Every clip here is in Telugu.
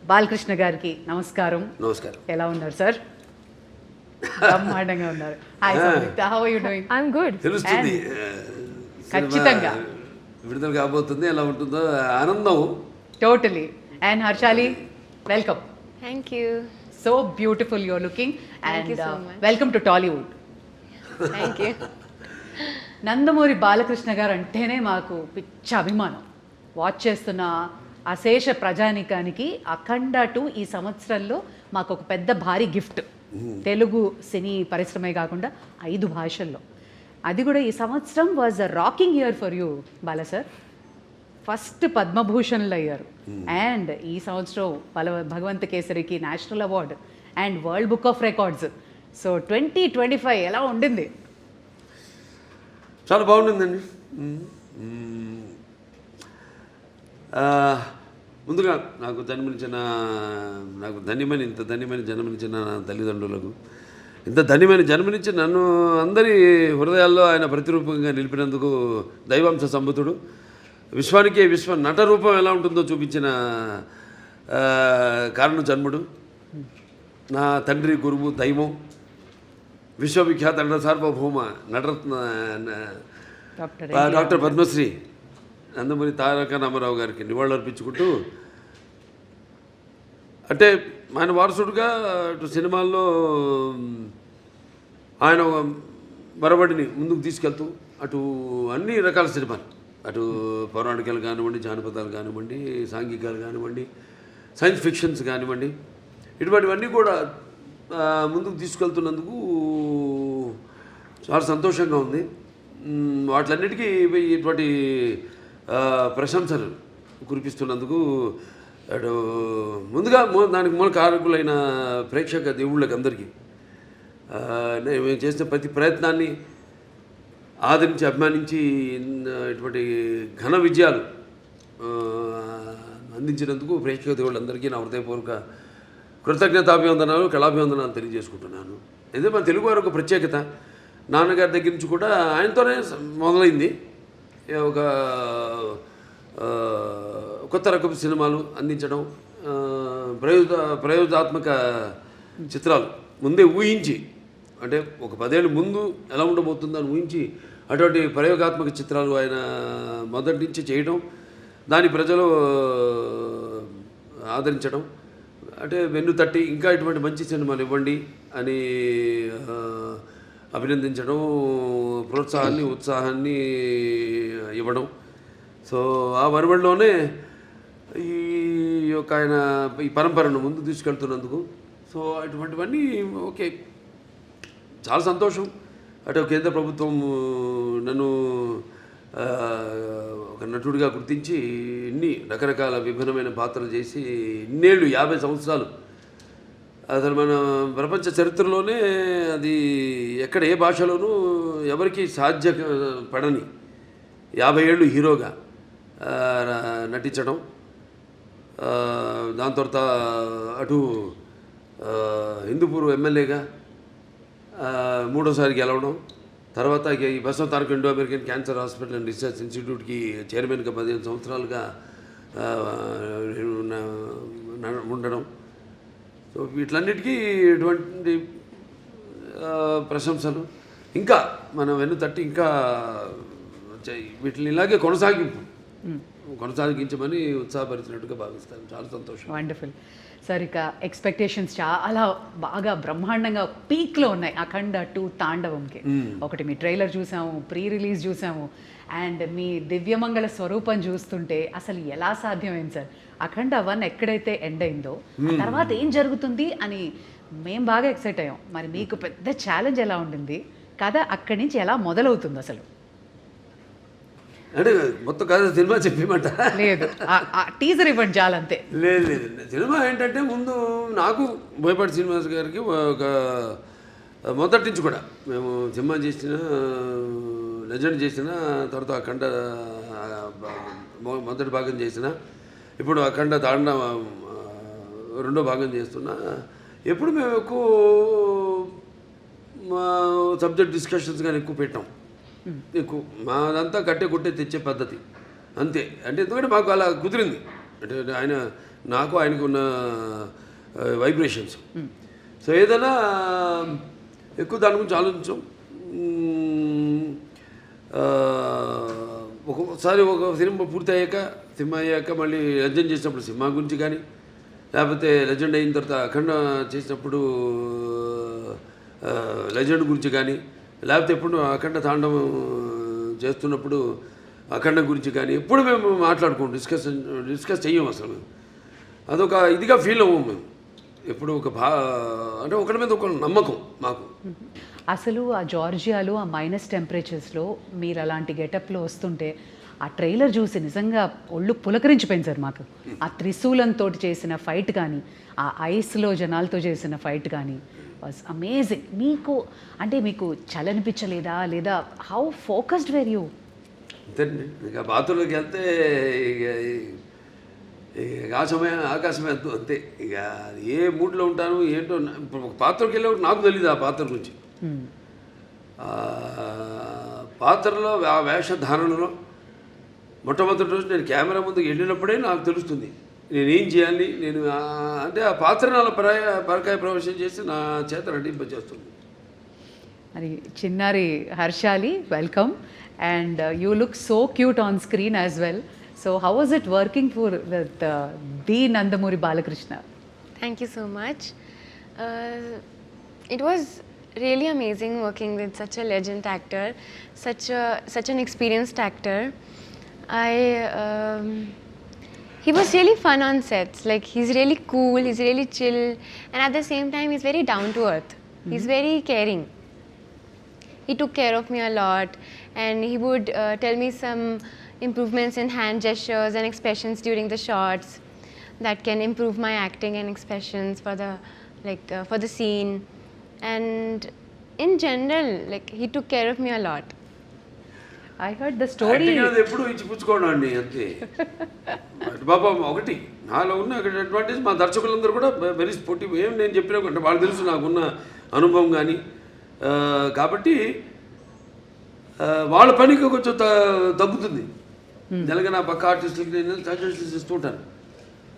బాలకృష్ణ గారికి నమస్కారం. నమస్కారం. ఎలా ఉన్నారు సార్? బ్రహ్మాండంగా ఉన్నారు. Hi Samyuktha, how are you doing? I'm good. తెలుస్తుంది ఖచ్చితంగా విడుదల కాబోతుంది, ఎలా ఉంటుందో ఆనందం. Totally. And Harshaali, welcome. Thank you. So beautiful you are looking Thank you and so much. Welcome to Tollywood. Thank you. Nandamuri Balakrishna garu అంటేనే మాకు పిచ్చ అభిమానం. వాచ్ చేస్తున్న అశేష ప్రజానికానికి అఖండ 2 ఈ సంవత్సరంలో మాకు ఒక పెద్ద భారీ గిఫ్ట్. తెలుగు సినీ పరిశ్రమే కాకుండా 5 భాషల్లో. అది కూడా ఈ సంవత్సరం was a rocking year for you Bala sir. First పద్మభూషణ్లు అయ్యారు అండ్ ఈ సంవత్సరం భగవంత కేసరికి national award and world book of records. So 2025 ఎలా ఉండింది? చాలా బాగుంటుందండి. ముందుగా నాకు ఇంత ధన్యమైన జన్మనిచ్చిన నా తల్లిదండ్రులకు, ఇంత ధన్యమైన జన్మనిచ్చి నన్ను అందరి హృదయాల్లో ఆయన ప్రతిరూపంగా నిలిపినందుకు దైవాంశ సంభూతుడు, విశ్వానికే విశ్వ నట రూపం ఎలా ఉంటుందో చూపించిన కారణ జన్ముడు, నా తండ్రి గురువు దైవం, విశ్వవిఖ్యాత నట సార్వభౌమ నటరత్న డాక్టర్ పద్మశ్రీ నందమూరి తారక రామారావు గారికి నివాళులర్పించుకుంటూ, అంటే ఆయన వారసుడుగా అటు సినిమాల్లో ఆయన మరబడిని ముందుకు తీసుకెళ్తూ అటు అన్ని రకాల సినిమాలు, అటు పౌరాణికాలు కానివ్వండి, జానపదాలు కానివ్వండి, సాంఘికాలు కానివ్వండి, సైన్స్ ఫిక్షన్స్ కానివ్వండి, ఇటువంటివన్నీ కూడా ముందుకు తీసుకెళ్తున్నందుకు చాలా సంతోషంగా ఉంది. వాటిలన్నిటికీ ఇటువంటి ప్రశంసలు కురిపిస్తున్నందుకు అటు ముందుగా దానికి మూల కారకులైన ప్రేక్షక దేవుళ్ళకి అందరికీ మేము చేసిన ప్రతి ప్రయత్నాన్ని ఆదరించి అభిమానించి ఇటువంటి ఘన విజయాలు అందించినందుకు ప్రేక్షక దేవుళ్ళందరికీ నా హృదయపూర్వక కృతజ్ఞతాభివందనాలు, కళాభివందనాలు తెలియజేసుకుంటున్నాను. ఎందుకంటే మన తెలుగువారు ఒక ప్రత్యేకత. నాన్నగారి దగ్గర నుంచి కూడా ఆయనతోనే మొదలైంది. ఒక కొత్త రకపు సినిమాలు అందించడం, ప్రయోగాత్మక చిత్రాలు ముందే ఊహించి, అంటే ఒక 10 ఏళ్ళ ముందు ఎలా ఉండబోతుందని ఊహించి అటువంటి ప్రయోగాత్మక చిత్రాలు ఆయన మొదటి నుంచి చేయడం, దాని ప్రజలు ఆదరించడం, అంటే వెన్ను తట్టి ఇంకా ఇటువంటి మంచి సినిమాలు ఇవ్వండి అని అభినందించడం, ప్రోత్సాహాన్ని ఉత్సాహాన్ని ఇవ్వడం. సో ఆ వరవడిలోనే ఈ యొక్క ఆయన ఈ పరంపరను ముందు తీసుకెళ్తున్నందుకు సో అటువంటివన్నీ ఓకే, చాలా సంతోషం. అటు కేంద్ర ప్రభుత్వం నన్ను ఒక నటుడిగా గుర్తించి ఇన్ని రకరకాల విభిన్నమైన పాత్రలు చేసి ఇన్నేళ్ళు 50 సంవత్సరాలు అసలు మన ప్రపంచ చరిత్రలోనే అది ఎక్కడ ఏ భాషలోనూ ఎవరికి సాధ్యపడని 50 ఏళ్ళు హీరోగా నటించడం, దాని తర్వాత అటు హిందూపూర్ ఎమ్మెల్యేగా 3వసారి గెలవడం, తర్వాత ఈ Basava Taraka Indo American cancer hospital and research ఇన్స్టిట్యూట్కి చైర్మన్గా 15 సంవత్సరాలుగా ఉండడం. సో వీటిలన్నిటికీ ఇటువంటి ప్రశంసలు ఇంకా మనం వెన్ను తట్టి ఇంకా వీటిని ఇలాగే కొనసాగించమని ఉత్సాహపరిచినట్టుగా భావిస్తాను. చాలా సంతోషం. Wonderful sir. ఇక ఎక్స్పెక్టేషన్స్ చాలా బాగా బ్రహ్మాండంగా పీక్లో ఉన్నాయి అఖండ 2 తాండవంకి. ఒకటి మీ ట్రైలర్ చూసాము, ప్రీ రిలీజ్ చూసాము, అండ్ మీ దివ్యమంగళ స్వరూపం చూస్తుంటే అసలు ఎలా సాధ్యమైంది సార్? అఖండ 1 ఎక్కడైతే ఎండ్ అయిందో తర్వాత ఏం జరుగుతుంది అని మేము బాగా ఎక్సైట్ అయ్యాం. మరి మీకు పెద్ద ఛాలెంజ్ ఎలా ఉండింది? కథ అక్కడి నుంచి ఎలా మొదలవుతుంది అసలు? అంటే మొత్తం కథ సినిమా చెప్పమంట లేదు, టీజర్ ఇవ్వండి చాలు, అంతే. లేదు, సినిమా ఏంటంటే ముందు నాకు బోయపాటి శ్రీనివాస్ గారికి ఒక మొదటి నుంచి కూడా మేము సినిమా చేసిన, లెజెండ్ చేసిన, తర్వాత అఖండ మొదటి భాగం చేసిన, ఇప్పుడు అఖండ తాండ 2వ భాగం చేస్తున్నా. ఎప్పుడు మేము ఎక్కువ సబ్జెక్ట్ డిస్కషన్స్ కానీ ఎక్కువ పెట్టాం. ఎక్కువ మాదంతా కట్టే కొట్టే తెచ్చే పద్ధతి అంతే. అంటే ఎందుకంటే మాకు అలా కుదిరింది. అంటే ఆయన నాకు ఆయనకు ఉన్న వైబ్రేషన్స్. సో ఏదైనా ఎక్కువ దాని గురించి ఆలోచించాం. ఒక్కొక్కసారి ఒక సినిమా పూర్తి అయ్యాక మళ్ళీ లెజెండ్ చేసినప్పుడు సినిమా గురించి కానీ, లేకపోతే లెజెండ్ అయిన తర్వాత అఖండ చేసినప్పుడు లెజెండ్ గురించి కానీ, లేకపోతే ఎప్పుడు అఖండ తాండవం చేస్తున్నప్పుడు అఖండ గురించి కానీ ఎప్పుడు మేము మాట్లాడుకోం, డిస్కస్ చెయ్యం అసలు. మేము అదొక ఇదిగా ఫీల్ అవ్వం మేము ఎప్పుడు. అంటే ఒకరి మీద ఒక నమ్మకం మాకు. అసలు ఆ జార్జియాలో ఆ మైనస్ టెంపరేచర్స్లో మీరు అలాంటి గెటప్లో వస్తుంటే ఆ ట్రైలర్ చూసి నిజంగా ఒళ్ళు పులకరించిపోయింది సార్ మాకు. ఆ త్రిశూలంతో చేసిన ఫైట్ కానీ, ఆ ఐస్లో జనాలతో చేసిన ఫైట్ కానీ వాజ్ అమేజింగ్. మీకు చలనిపించలేదా, లేదా హౌ ఫోకస్డ్ వేర్ యూ? అంతేనండి. ఇక బాత్రూంలోకి వెళ్తే ఇక ఆకాశమే అంతే. ఇక ఏ మూడ్లో ఉంటాను ఏంటో. ఇప్పుడు ఒక పాత్రకి వెళ్ళేవాడు నాకు తెలియదు ఆ పాత్ర గురించి. పాత్రలో ఆ వేషధారణలో మొట్టమొదటి రోజు నేను కెమెరా ముందుకు వెళ్ళినప్పుడే నాకు తెలుస్తుంది నేనేం చేయాలి. అంటే ఆ పాత్ర నాలో పరకాయ ప్రవేశం చేసి నా చేత నటింపజేస్తుంది. అది చిన్నారి Harshali, welcome. And you look so cute on screen as well. So how was it working with the Nandamuri Balakrishna? Thank you so much. It was really amazing working with such a legend actor, such an experienced actor. He was really fun on sets. Like, he's really cool, he's really chill, and at the same time he's very down to earth. He's very caring. He took care of me a lot, and he would tell me some improvements in hand gestures and expressions during the shots that can improve my acting and expressions for the scene. And in general, like, he took care of me a lot. I heard the story. అది ఎప్పుడు ఇచ్చిపుచ్చుకోవడం అండి అంతే. బాబా ఒకటి నాలో ఉన్న అడ్వాంటేజ్, మా దర్శకులందరూ కూడా వెరీ స్పోర్టివ్. ఏం నేను చెప్పినా అంటే వాళ్ళు తెలుసు నాకున్న అనుభవం కానీ. కాబట్టి వాళ్ళ పనికి కొంచెం తగ్గుతుంది. జనగా నా పక్క ఆర్టిస్టులకి నేను సజెషన్స్ ఇస్తూ ఉంటాను.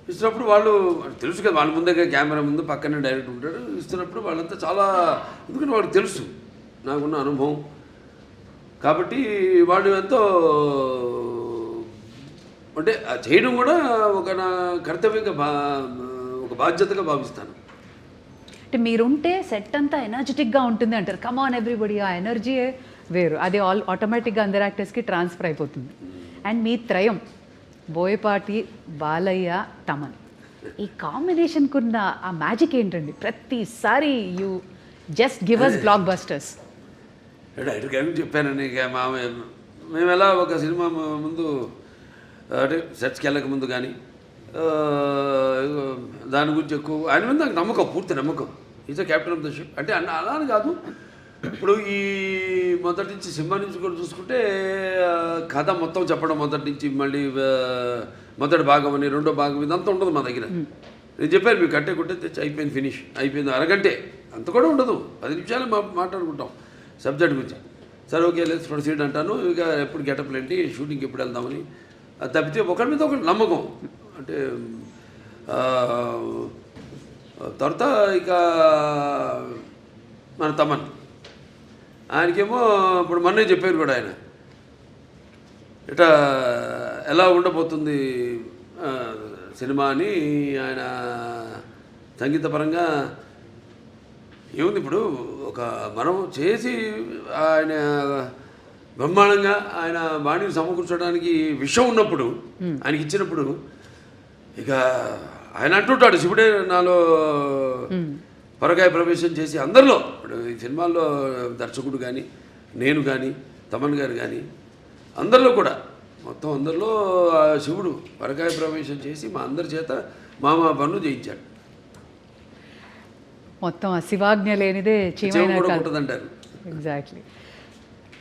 ఇస్తున్నప్పుడు వాళ్ళు తెలుసు కదా, వాళ్ళ ముందే కెమెరా ముందు పక్కనే డైరెక్ట్ ఉంటాడు. ఇస్తున్నప్పుడు వాళ్ళంతా చాలా, ఎందుకంటే వాళ్ళకి తెలుసు నాకున్న అనుభవం. కాబట్టి వాళ్ళు ఎంతో అంటే చేయడం కూడా ఒక నా కర్తవ్యంగా ఒక బాధ్యతగా భావిస్తాను. అంటే మీరుంటే సెట్ అంతా ఎనర్జెటిక్గా ఉంటుంది అంటారు. కమాన్ ఎవ్రీబడి, ఆ ఎనర్జీయే వేరు. అది ఆటోమేటిక్గా అందరు యాక్టర్స్కి ట్రాన్స్ఫర్ అయిపోతుంది. అండ్ మీ త్రయం బోయపాటి, బాలయ్య, తమన్, ఈ కాంబినేషన్కున్న ఆ మ్యాజిక్ ఏంటండి? ప్రతిసారి you just give us blockbusters. డైరెక్ట్గా చెప్పానని ఇక మేము ఎలా ఒక సినిమా ముందు అంటే సెట్స్కి వెళ్ళక ముందు కానీ దాని గురించి ఎక్కువ ఆయన మీద నాకు నమ్మకం, పూర్తి నమ్మకం. Is a captain of the ship. అంటే అలా అని కాదు, ఇప్పుడు ఈ మొదటి నుంచి సినిమా నుంచి కూడా చూసుకుంటే కథ మొత్తం చెప్పడం మొదటి నుంచి, మళ్ళీ మొదటి భాగం అని రెండో భాగం ఇదంతా ఉండదు మా దగ్గర. నేను చెప్పాను మీకు కట్టే కొట్టే తెచ్చి అయిపోయింది, ఫినిష్ అయిపోయింది, అరగంటే అంత కూడా ఉండదు, 10 నిమిషాలు మాట్లాడుకుంటాం సబ్జెక్ట్ గురించి. సరే ఓకే లెట్స్ ప్రొసీడ్ అంటాను. ఇక ఎప్పుడు గెటప్లు ఏంటి, షూటింగ్కి ఎప్పుడు వెళ్దామని. అది తప్పితే ఒకరి మీద ఒకటి నమ్మకం. అంటే తర్వాత ఇక మన తమన్, ఆయనకేమో ఇప్పుడు మొన్నే చెప్పారు కూడా ఆయన ఇట్లా ఎలా ఉండబోతుంది సినిమా అని. ఆయన సంగీతపరంగా ఏముంది, ఇప్పుడు ఒక మనం చేసి ఆయన బ్రహ్మాండంగా ఆయన బాణీని సమకూర్చడానికి విషయం ఉన్నప్పుడు, ఆయనకి ఇచ్చినప్పుడు ఇక ఆయన అంటుంటాడు, శివుడే నాలో పరకాయ ప్రవేశం చేసి అందరిలో, ఇప్పుడు ఈ సినిమాల్లో దర్శకుడు కానీ, నేను కానీ, తమన్ గారు కానీ, అందరిలో కూడా మొత్తం అందరిలో శివుడు పరకాయ ప్రవేశం చేసి మా అందరి చేత మా పనులు చేయించాడు. మొత్తం ఆ శివాజ్ఞ లేనిదే ఉంటుందంటారు. ఎగ్జాక్ట్లీ.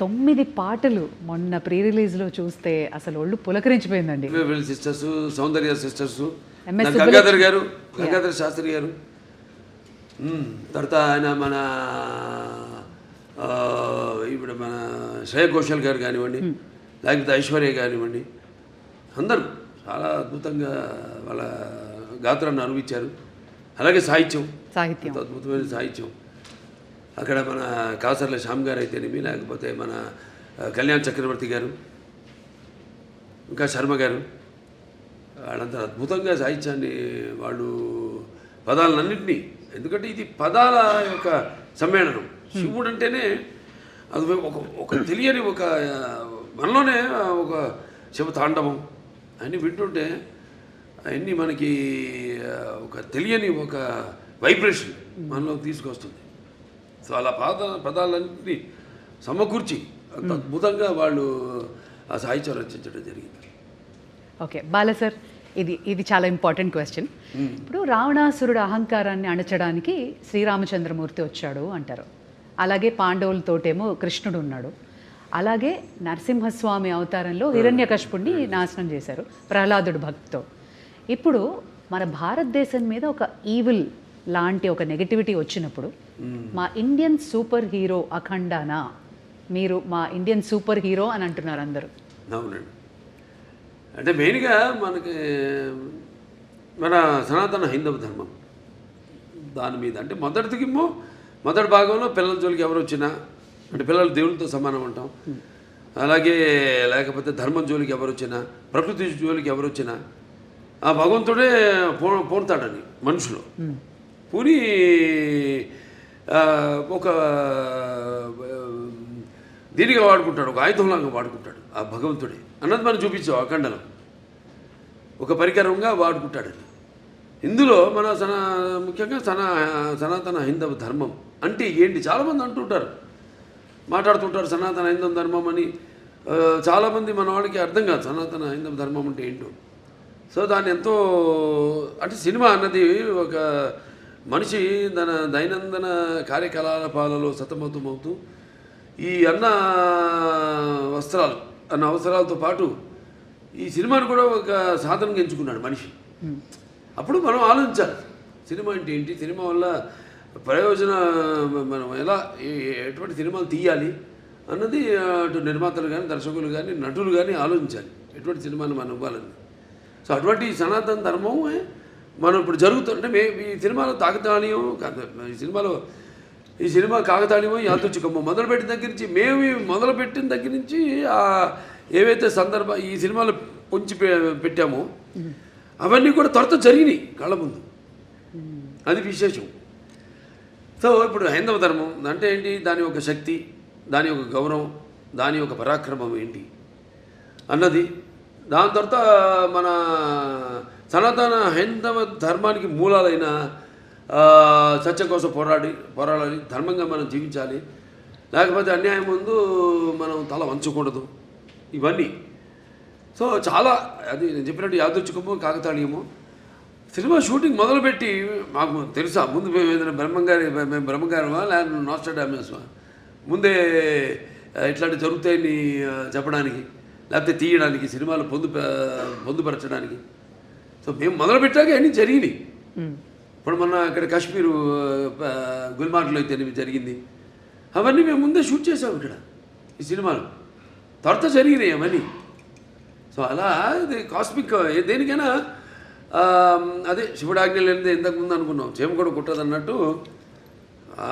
9 పాటలు మొన్న ప్రీ రిలీజ్లో చూస్తే అసలు ఒళ్ళు పులకరించిపోయిందండి. సిస్టర్స్, సౌందర్య సిస్టర్స్, గంగాధర్ గారు, గంగాధర్ శాస్త్రి గారు, తర్వాత ఆయన మన ఇప్పుడు మన శ్రేయ ఘోషల్ గారు కానివ్వండి, లేకపోతే ఐశ్వర్య కానివ్వండి, అందరూ చాలా అద్భుతంగా వాళ్ళ గాత్రాన్ని అనుభవించారు. అలాగే సాహిత్యం, సాహిత్యం ఎంతో అద్భుతమైన సాహిత్యం. అక్కడ మన కాసర్ల శ్యామ్ గారు అయితేనేమి, లేకపోతే మన కళ్యాణ్ చక్రవర్తి గారు, ఇంకా శర్మ గారు, వాళ్ళంతా అద్భుతంగా సాహిత్యాన్ని వాళ్ళు పదాలన్నింటినీ, ఎందుకంటే ఇది పదాల యొక్క సమ్మేళనం. శివుడు అంటేనే అది ఒక తెలియని ఒక మనలోనే ఒక శివ తాండవం అన్నీ వింటుంటే అవన్నీ మనకి ఒక తెలియని ఒక వైబ్రేషన్ మనలో తీసుకొస్తుంది. సో అలా పదాలన్నింటినీ సమకూర్చి అంత అద్భుతంగా వాళ్ళు ఆ సాహిత్యం రచించడం జరిగింది. ఓకే బాల సార్, ఇది చాలా ఇంపార్టెంట్ క్వశ్చన్. ఇప్పుడు రావణాసురుడు అహంకారాన్ని అణచడానికి శ్రీరామచంద్రమూర్తి వచ్చాడు అంటారు. అలాగే పాండవులతోటేమో కృష్ణుడు ఉన్నాడు. అలాగే నరసింహస్వామి అవతారంలో హిరణ్యకశిపుడిని నాశనం చేశారు ప్రహ్లాదుడు భక్తితో. ఇప్పుడు మన భారతదేశం మీద ఒక ఈవిల్ లాంటి ఒక నెగటివిటీ వచ్చినప్పుడు మా ఇండియన్ సూపర్ హీరో అఖండానా, మీరు మా ఇండియన్ సూపర్ హీరో అని అంటున్నారు అందరూ. అవునండి. అంటే మెయిన్గా మనకి మన సనాతన హైందవ ధర్మం దాని మీద, అంటే మొదటి భాగంలో పిల్లల జోలికి ఎవరు వచ్చినా, అంటే పిల్లలు దేవుళ్ళతో సమానం అంటాం. అలాగే లేకపోతే ధర్మం జోలికి ఎవరు వచ్చినా, ప్రకృతి జోలికి ఎవరు వచ్చినా ఆ భగవంతుడే పోతాడని మనుషులు పూని ఒక దీనిగా వాడుకుంటాడు, ఒక ఆయుధంలాగా వాడుకుంటాడు ఆ భగవంతుడే అన్నది మనం చూపించాం. అఖండనం ఒక పరికరంగా వాడుకుంటాడని. ఇందులో మన ముఖ్యంగా సనాతన హైందవ ధర్మం అంటే ఏంటి చాలామంది అంటుంటారు, మాట్లాడుతుంటారు సనాతన హైందవ ధర్మం అని. చాలామంది మన వాళ్ళకి అర్థం కాదు సనాతన హైందవ ధర్మం అంటే ఏంటో. సో దాన్ని ఎంతో, అంటే సినిమా అన్నది ఒక మనిషి తన దైనందిన కార్యకలాపాలలో సతమతమవుతూ ఈ అన్న అవసరాలతో పాటు ఈ సినిమాను కూడా ఒక సాధనంగా ఎంచుకున్నాడు మనిషి. అప్పుడు మనం ఆలోచించాలి సినిమా అంటే ఏంటి, సినిమా వల్ల మనం ఎలా ఎటువంటి సినిమాలు తీయాలి అన్నది అటు నిర్మాతలు కానీ దర్శకులు కానీ నటులు కానీ ఆలోచించాలి ఎటువంటి సినిమాలు మనం ఇవ్వాలని. సో అటువంటి సనాతన ధర్మమే మనం ఇప్పుడు జరుగుతుంటే ఈ సినిమాలో కాకతాళీయం ఈ సినిమా కాకతాళీయమో యాదృచ్ఛికమో మొదలుపెట్టిన దగ్గర నుంచి మొదలుపెట్టిన దగ్గర నుంచి ఏవైతే ఈ సినిమాలు పొంచి పెట్టామో అవన్నీ కూడా త్వరతో జరిగినాయి కళ్ళ ముందు. అది విశేషం. సో ఇప్పుడు హైందవ ధర్మం అంటే ఏంటి, దాని యొక్క శక్తి, దాని యొక్క గౌరవం, దాని యొక్క పరాక్రమం ఏంటి అన్నది. దాని తర్వాత మన సనాతన హైందవ ధర్మానికి మూలాలైన సత్యం కోసం పోరాడాలి, ధర్మంగా మనం జీవించాలి, లేకపోతే అన్యాయం ముందు మనం తల వంచకూడదు, ఇవన్నీ. సో చాలా అది నేను చెప్పినట్టు యాదృచ్ఛికమో కాకతాళీయమో సినిమా షూటింగ్ మొదలుపెట్టి మాకు తెలుసా ముందు మేము ఏదైనా బ్రహ్మంగారమా లేకపోతే నాస్ట్రాడామస్మా ముందే ఇట్లాంటివి జరుగుతాయని చెప్పడానికి, లేకపోతే తీయడానికి, సినిమాలు పొందుపరచడానికి. సో మేము మొదలుపెట్టాక అన్నీ జరిగినాయి. ఇప్పుడు మొన్న ఇక్కడ కాశ్మీరు గుల్మార్గ్లో అయితే జరిగింది, అవన్నీ మేము ముందే షూట్ చేసాము ఇక్కడ ఈ సినిమాలు, త్వరతో జరిగినాయి అవన్నీ. సో అలా ఇది కాస్మిక్ దేనికైనా అదే శివుడు ఆజ్ఞ లేనిదే ఇంతకుముందు అనుకున్నాం చేమ కూడా కుట్టదు అన్నట్టు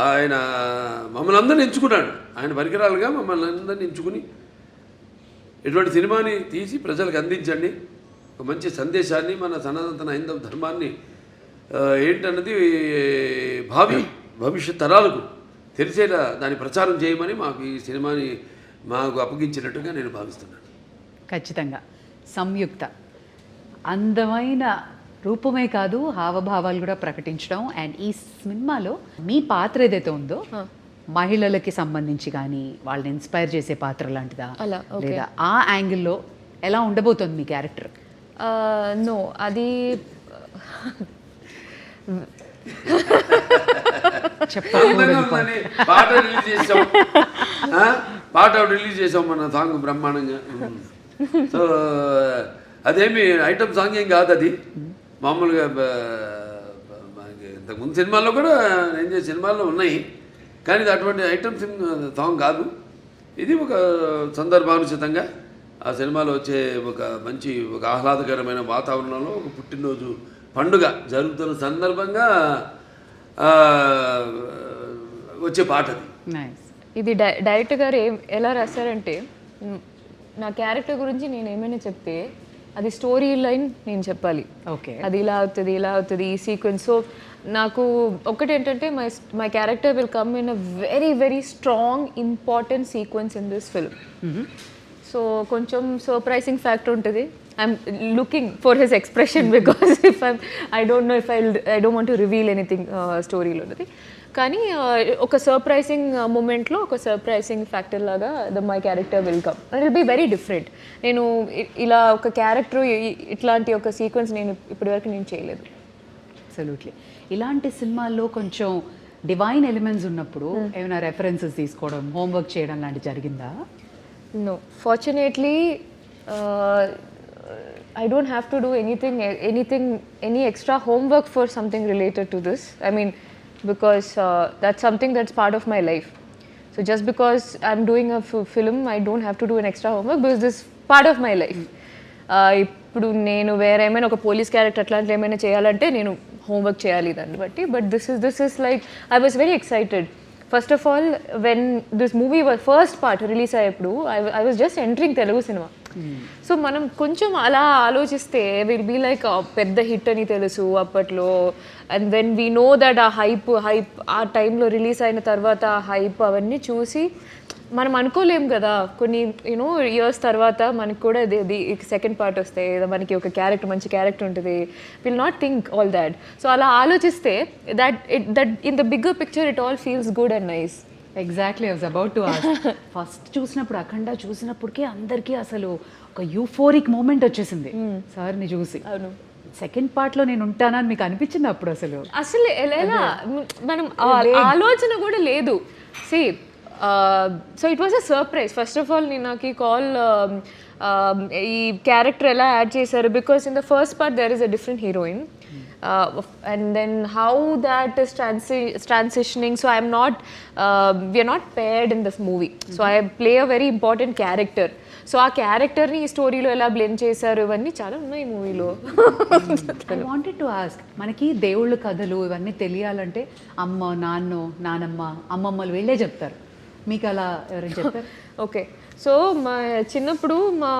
ఆయన మమ్మల్ని అందరిని ఎంచుకున్నాడు. ఆయన పరికరాలుగా మమ్మల్ని అందరిని ఎంచుకుని ఇటువంటి సినిమాని తీసి ప్రజలకు అందించండి, ఒక మంచి సందేశాన్ని, మన సనాతన హైందవ ధర్మాన్ని ఏంటన్నది భవిష్యత్ తరాలకు తెలిసేలా దాన్ని ప్రచారం చేయమని మాకు ఈ సినిమాని అప్పగించినట్టుగా నేను భావిస్తున్నాను. ఖచ్చితంగా సంయుక్త అందమైన రూపమే కాదు హావభావాలు కూడా ప్రకటించడం. అండ్ ఈ సినిమాలో మీ పాత్ర ఏదైతే ఉందో మహిళలకి సంబంధించి కానీ వాళ్ళని ఇన్స్పైర్ చేసే పాత్ర లాంటిదా, లేదా ఆ యాంగిల్లో ఎలా ఉండబోతుంది మీ క్యారెక్టర్? నో, అది పాట రిలీజ్ చేసాం మన సాంగ్ బ్రహ్మాండంగా. సో అదేమి ఐటమ్ సాంగ్ ఏం కాదు, అది మామూలుగా ఇంతకుముందు సినిమాల్లో కూడా నేను చేసే సినిమాల్లో ఉన్నాయి, కానీ ఇది అటువంటి ఐటమ్ సాంగ్ కాదు. ఇది ఒక సందర్భానుచితంగా ఆ సినిమాలో వచ్చే ఒక మంచి ఆహ్లాదకరమైన వాతావరణంలో ఒక పుట్టినరోజు పండుగ జరుగుతున్న సందర్భంగా ఆ, వచ్చే పాట అది. నైస్. ఇది డైరెక్టర్ గారు ఎలా రాశారంటే నా క్యారెక్టర్ గురించి నేను ఏమైనా చెప్తే అది స్టోరీ లైన్ నేను చెప్పాలి. ఓకే. అది ఇలా అవుతుంది ఇలా అవుతుంది ఈ సీక్వెన్స్. సో నాకు ఒకటి ఏంటంటే my character will come in a very very strong important sequence in this film. So కొంచెం సర్ప్రైజింగ్ ఫ్యాక్టర్ ఉంటుంది. I'm looking for his expression because if I don't know if I don't want to reveal anything స్టోరీలో ఉన్నది. కానీ ఒక సర్ప్రైజింగ్ మూమెంట్లో ఒక సర్ప్రైజింగ్ ఫ్యాక్టర్ లాగా my character will come and will be very different. నేను ఇలా ఒక క్యారెక్టర్ ఇట్లాంటి ఒక సీక్వెన్స్ నేను ఇప్పటివరకు నేను చేయలేదు. అబ్సల్యూట్లీ. ఇలాంటి సినిమాల్లో కొంచెం డివైన్ ఎలిమెంట్స్ ఉన్నప్పుడు ఏమైనా రెఫరెన్సెస్ తీసుకోవడం, హోంవర్క్ చేయడం లాంటి జరిగిందా? No, fortunately, I don't have to do any extra homework for something related to this. I mean, because that's something that's part of my life. So just because I'm doing a film, I don't have to do an extra homework because this is part of my life. ఇప్పుడు నేను వేరే ఏమైనా ఒక పోలీస్ క్యారెక్టర్ అట్లాంటి ఏమైనా చేయాలంటే నేను హోంవర్క్ చేయాలి దాన్ని బట్టి. But this is like I was very excited. First of all when this movie first part release అయ్యేప్పుడు I was just entering Telugu cinema. So మనం కొంచెం అలా ఆలోచిస్తే విల్ బీ లైక్ పెద్ద హిట్ అని తెలుసు అప్పట్లో. And when we know that ఆ హైప్ ఆ టైంలో రిలీజ్ అయిన తర్వాత ఆ హైప్ అవన్నీ చూసి మనం అనుకోలేం కదా కొన్ని యూనో ఇయర్స్ తర్వాత మనకి కూడా సెకండ్ పార్ట్ వస్తే మనకి ఒక క్యారెక్టర్ మంచి క్యారెక్టర్ ఉంటుంది. Will not think all that. So అలా ఆలోచిస్తే that in the bigger picture it all feels good and nice. Exactly. I was about to ask. First చూసినప్పుడు అఖండ చూసినప్పటికీ అందరికీ అసలు ఒక యూఫోరిక్ మూమెంట్ వచ్చేసింది సార్ని చూసి. అవును. సెకండ్ పార్ట్లో నేను ఉంటానని మీకు అనిపించింది అప్పుడు? అసలు ఎలా మనం ఆలోచన కూడా లేదు. సి so it was a surprise. First of all నేను నాకు ఈ కాల్ ఈ క్యారెక్టర్ ఎలా యాడ్ చేశారు because in the first part there is a different heroine and then how that is transitioning. So I'm not we are not paired in this movie. So I play a very important character. So ఆ క్యారెక్టర్ని ఈ స్టోరీలో ఎలా బ్లెండ్ చేశారు ఇవన్నీ చాలా ఉన్నాయి ఈ మూవీలో. ఐ వాంటెడ్ టు ఆస్క్, మనకి దేవుళ్ళ కథలు ఇవన్నీ తెలియాలంటే అమ్మ నానమ్మ అమ్మమ్మలు వెళ్ళే చెప్తారు. మీకు అలా ఎవరైనా చెప్తారు? ఓకే. సో మా చిన్నప్పుడు మా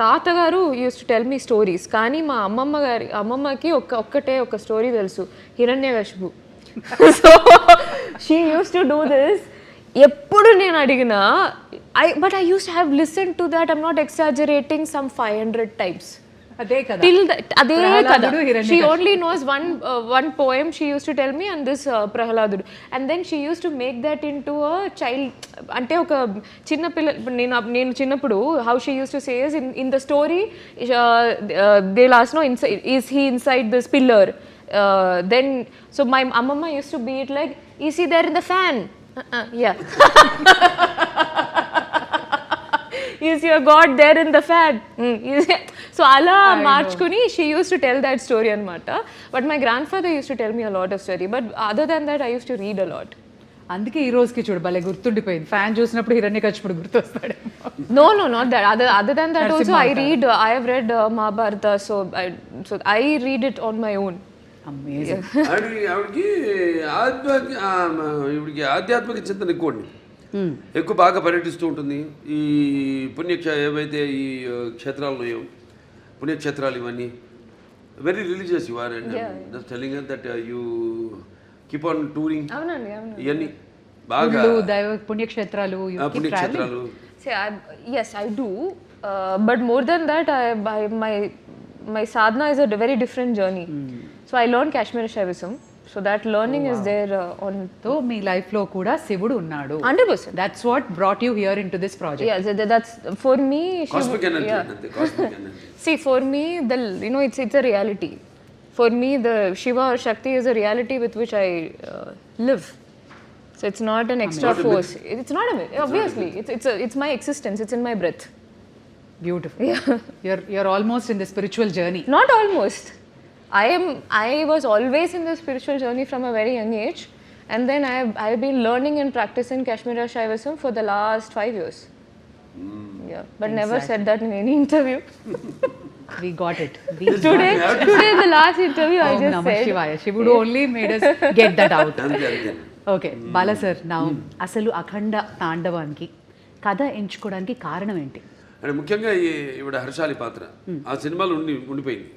తాతగారు used to tell me stories. కానీ మా అమ్మమ్మకి ఒక్కటే ఒక స్టోరీ తెలుసు, Hiranyakashipu. So she used to do this. ఎప్పుడు నేను అడిగినా but I used to have listen to that, I'm not exaggerating, some 500 times. అదే కదా. అదే కదా. She only knows one poem she used to tell me, and this ప్రహ్లాదుడు. And then she used to make that into a child, అంటే ఒక చిన్న పిల్ల. నేను చిన్నప్పుడు how she used to say is in the story they'll ask, no, is he inside this pillar? Then so my amma used to be it like, is he there in the fan? Yeah. Is your God there in the fan? So అలా మార్చుకుని she used to tell that story అనమాట. But my grandfather used to tell me a lot of story. But other than that I used to read a lot. అందుకే ఈ రోజుకి చూడు భలే గుర్తుండిపోయింది. ఫ్యాన్ చూసినప్పుడు హిరణ్యకశిపుడు గుర్తొస్తాడు. No, not that. Other than that also I have read Mahabharata. So I read it on my own. Amazing. ఆవిడకి ఆధ్యాత్మిక చింతన ఎక్కువ బాగా పర్యటిస్తూ ఉంటుంది. ఈ ఏవైతే ఈ క్షేత్రాలు ఉన్నాయో, పుణ్యక్షేత్రాలు ఇవన్నీ very religious you are. And just telling us that you keep on touring. అవునండి. ఇవన్నీ బాగా దైవ పుణ్యక్షేత్రాలు. Yes, I do. But more than that, my sadhana is a very different journey. So I learned Kashmir Shaivism. So that learning is there on. So me life లో కూడా శివుడు ఉన్నాడు. 100%. That's what brought you here into this project. Yeah, that's for me. Cosmic energy. Cosmic energy. See, for me, it's a reality. For me, the Shiva or Shakti is a reality with which I live. So it's not an extra force. It's not a myth. Obviously, it's my existence. It's in my breath. Beautiful. Yeah. You're almost in the spiritual journey. Not almost. I was always in the spiritual journey from a very young age, and then I've been learning and practicing Kashmira Shaivism for the last 5 years. Yeah, but exactly. Never said that in any interview. We got it. Today in the last interview I Om just Namah said Shivaya. She would only made us get that out. అంతే అంతే ఓకే బాలా సార్ నా అసలు అఖండ తాండవానికి కథ ఎంచుకోవడానికి కారణం ఏంటి? అంటే ముఖ్యంగా ఈవిడ హర్షాలి పాత్ర ఆ సినిమాలో ఉండిపోయింది.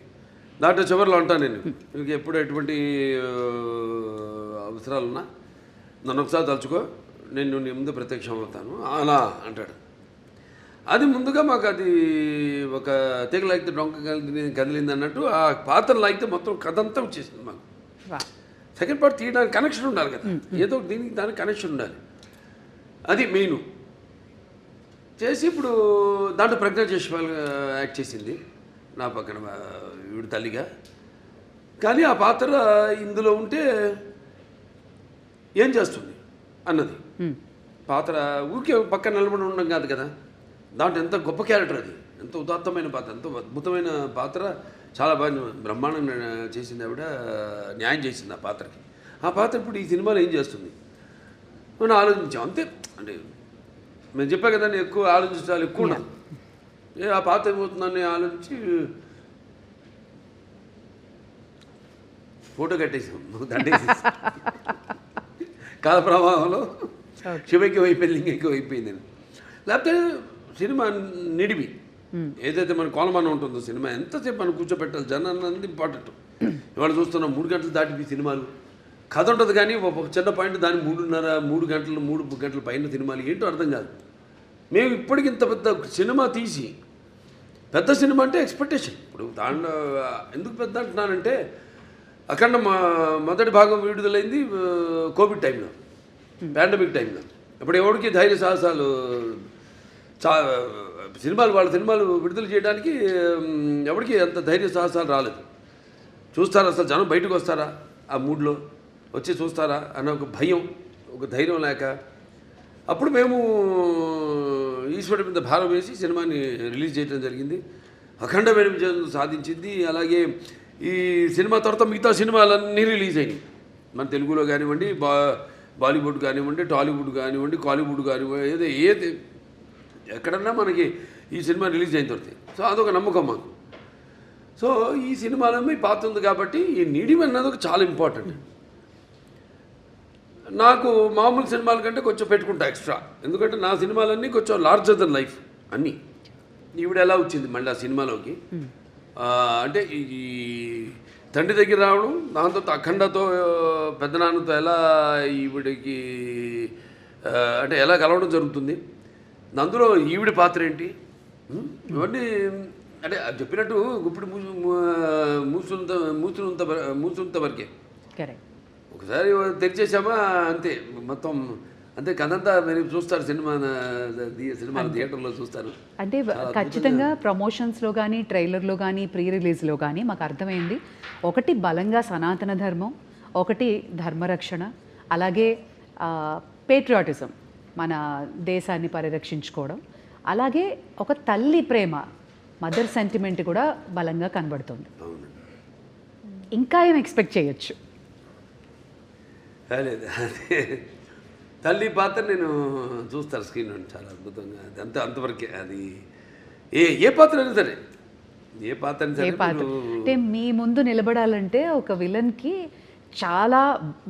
దాంట్లో చివరిలో అంటాను నేను, మీకు ఎప్పుడు ఎటువంటి అవసరాలున్నా నన్ను ఒకసారి తలుచుకో, నేను నీ ముందు ప్రత్యక్షం అవుతాను అలా అంటాడు. అది ముందుగా మాకు అది ఒక తీగ లాగితే డొంక కదిలింది అన్నట్టు ఆ పాత్ర లాగితే మొత్తం కథ అంతా వచ్చేసింది మాకు. సెకండ్ పార్ట్ తీయడానికి కనెక్షన్ ఉండాలి కదా, ఏదో దీనికి దానికి కనెక్షన్ ఉండాలి, అది మెయిన్ చేసి ఇప్పుడు దాంట్లో ప్రజ్ఞ జైస్వాల్ యాక్ట్ చేసింది నా పక్కన వీడి తల్లిగా. కానీ ఆ పాత్ర ఇందులో ఉంటే ఏం చేస్తుంది అన్నది పాత్ర ఊరికే పక్కన నిలబడి ఉండడం కాదు కదా, దాంట్లో ఎంత గొప్ప క్యారెక్టర్, అది ఎంత ఉదాత్తమైన పాత్ర, ఎంత అద్భుతమైన పాత్ర, చాలా బాగా బ్రహ్మాండంగా చేసింది ఆవిడ, న్యాయం చేసింది ఆ పాత్రకి. ఆ పాత్ర ఇప్పుడు ఈ సినిమాలో ఏం చేస్తుంది మనం ఆలోచించాం అంతే. అంటే మేము చెప్పా కదా, నేను ఎక్కువ ఆలోచించాలి, ఎక్కువ ఉన్నాను ఆ పాత్ర ఏమవుతుందని ఆలోచించి ఫోటో కట్టేసాం, దండేసేసి కాల ప్రవాహంలో శివకి అయిపోయింది, లింగకి అయిపోయింది. లేకపోతే సినిమా నిడివి ఏదైతే మన కోలమానం ఉంటుందో సినిమా ఎంతసేపు మనం కూర్చోబెట్టాలి, జనాన్ని అన్నది ఇంపార్టెంట్. ఇవాళ చూస్తున్నాం 3 గంటలు దాటిపి సినిమాలు, కథ ఉంటుంది కానీ ఒక చిన్న పాయింట్ దాన్ని 3 గంటల పైన సినిమాలు ఏంటో అర్థం కాదు. మేము ఇప్పటికి ఇంత పెద్ద సినిమా తీసి, పెద్ద సినిమా అంటే ఎక్స్పెక్టేషన్. ఇప్పుడు దాంట్లో ఎందుకు పెద్ద అంటున్నానంటే అఖండ మొదటి భాగం విడుదలైంది కోవిడ్ టైంలో, పాండమిక్ టైంలో. ఇప్పుడు ఎవరికి ధైర్య సాహసాలు వాళ్ళ సినిమాలు విడుదల చేయడానికి ఎవరికి అంత ధైర్య సాహసాలు రాలేదు. చూస్తారా అసలు జనం బయటకు వస్తారా, ఆ మూడ్లో వచ్చి చూస్తారా అన్న ఒక భయం, ఒక ధైర్యం లేక అప్పుడు మేము ఈశ్వరుడి మీద భారం వేసి సినిమాని రిలీజ్ చేయడం జరిగింది. అఖండమైన విజయం సాధించింది. అలాగే ఈ సినిమా తర్వాత మిగతా సినిమాలన్నీ రిలీజ్ అయినాయి మన తెలుగులో కానివ్వండి, బాలీవుడ్ కానివ్వండి, టాలీవుడ్ కానివ్వండి, కాలీవుడ్ కానివ్వండి, ఏది ఎక్కడన్నా మనకి ఈ సినిమా రిలీజ్ అయిన తర్వాత. సో అదొక నమ్మకం మాకు. సో ఈ సినిమాలో మీ పాత్ర ఉంది కాబట్టి ఈ నీడిమ్ అన్నది ఒక చాలా ఇంపార్టెంట్. నాకు మామూలు సినిమాల కంటే కొంచెం పెట్టుకుంటా ఎక్స్ట్రా, ఎందుకంటే నా సినిమాలన్నీ కొంచెం లార్జర్ దెన్ లైఫ్ అన్నీ. ఈవిడ ఎలా వచ్చింది మళ్ళీ ఆ సినిమాలోకి అంటే ఈ తండ్రి దగ్గర రావడం, దాంతో అఖండతో పెద్దనాన్నతో ఎలా ఈవిడికి అంటే ఎలా కలవడం జరుగుతుంది, అందులో ఈవిడ పాత్ర ఏంటి, ఇవన్నీ అంటే చెప్పినట్టు ఇప్పుడు మూసునంత వరకే. ఒకసారి తెరిచేసామా అంతే, మొత్తం అంతే కథంతా మీరు చూస్తారు, సినిమా థియేటర్లో చూస్తారు. అంటే ఖచ్చితంగా ప్రమోషన్స్లో కానీ, ట్రైలర్లో కానీ, ప్రీ రిలీజ్లో కానీ మాకు అర్థమైంది, ఒకటి బలంగా సనాతన ధర్మం, ఒకటి ధర్మరక్షణ, అలాగే పేట్రియాటిజం, మన దేశాన్ని పరిరక్షించుకోవడం, అలాగే ఒక తల్లి ప్రేమ, మదర్ సెంటిమెంట్ కూడా బలంగా కనబడుతుంది. ఇంకా ఏం ఎక్స్పెక్ట్ చేయొచ్చు? లేదు అదే తల్లి పాత్ర నేను చూస్తాను స్క్రీన్ చాలా అద్భుతంగా, అది అంతవరకే. అది ఏ పాత్ర అయినా సరే, ఏ పాత్ర అయినా సరే అంటే మీ ముందు నిలబడాలంటే ఒక విలన్కి చాలా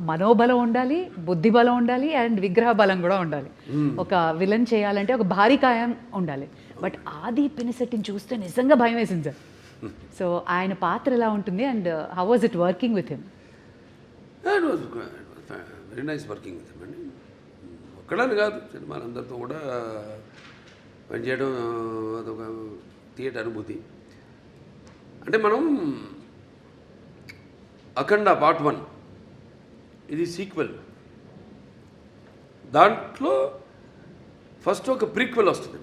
మనోబలం ఉండాలి, బుద్ధి బలం ఉండాలి, అండ్ విగ్రహ బలం కూడా ఉండాలి. ఒక విలన్ చేయాలంటే ఒక భారీ కాయం ఉండాలి. బట్ ఆది పినిశెట్టిని చూస్తే నిజంగా భయం వేసింది సార్. సో ఆయన పాత్ర ఎలా ఉంటుంది and how was it working with him? Very nice working with him అండి. ఒక్కడని కాదు, సినిమాలందరితో కూడా పనిచేయడం అదొక థియేటర్ అనుభూతి. అంటే మనం అఖండ పార్ట్ 1 ఇది సీక్వెల్, దాంట్లో ఫస్ట్ ఒక ప్రీక్వెల్ వస్తుంది,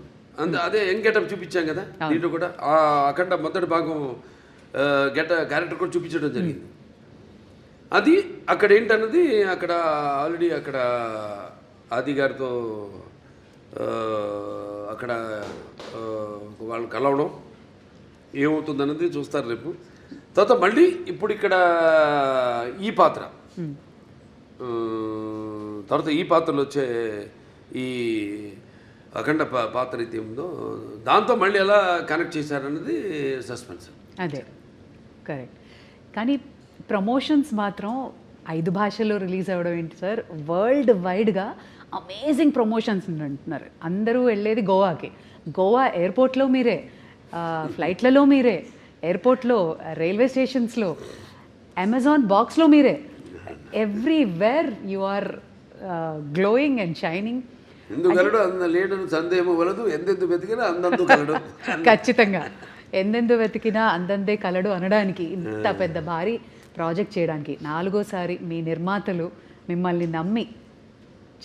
అదే యంగ్ గెటప్ చూపించాం కదా దీంట్లో కూడా. ఆ అఖండ మొదటి భాగం క్యారెక్టర్ కూడా చూపించడం జరిగింది. అది అక్కడ ఏంటన్నది అక్కడ ఆల్రెడీ అక్కడ ఆది గారితో అక్కడ వాళ్ళు కలవడం ఏమవుతుందన్నది చూస్తారు రేపు. తర్వాత మళ్ళీ ఇప్పుడు ఇక్కడ ఈ పాత్ర, తర్వాత ఈ పాత్రలో వచ్చే ఈ అఖండ పాత్ర అయితే ఉందో దాంతో మళ్ళీ ఎలా కనెక్ట్ చేశారన్నది సస్పెన్స్. అదే కరెక్ట్. కానీ ప్రమోషన్స్ మాత్రం 5 భాషల్లో రిలీజ్ అవ్వడం ఏంటి సార్, వరల్డ్ వైడ్గా అమేజింగ్ ప్రమోషన్స్ అంటున్నారు. అందరూ వెళ్ళేది గోవాకి, గోవా ఎయిర్పోర్ట్లో మీరే, ఫ్లైట్లలో మీరే, ఎయిర్పోర్ట్లో, రైల్వే స్టేషన్స్లో, అమెజాన్ బాక్స్లో మీరే, everywhere you are glowing and shining. ఎందుకలడు అంద లేడను సందేహము వలదు, ఎందెందు వెతికినా అందందు కలడు. ఖచ్చితంగా ఎందెందు వెతికినా అందందే కలడు అనడానికి, ఇంత పెద్ద భారీ ప్రాజెక్ట్ చేయడానికి 4వసారి మీ నిర్మాతలు మిమ్మల్ని నమ్మి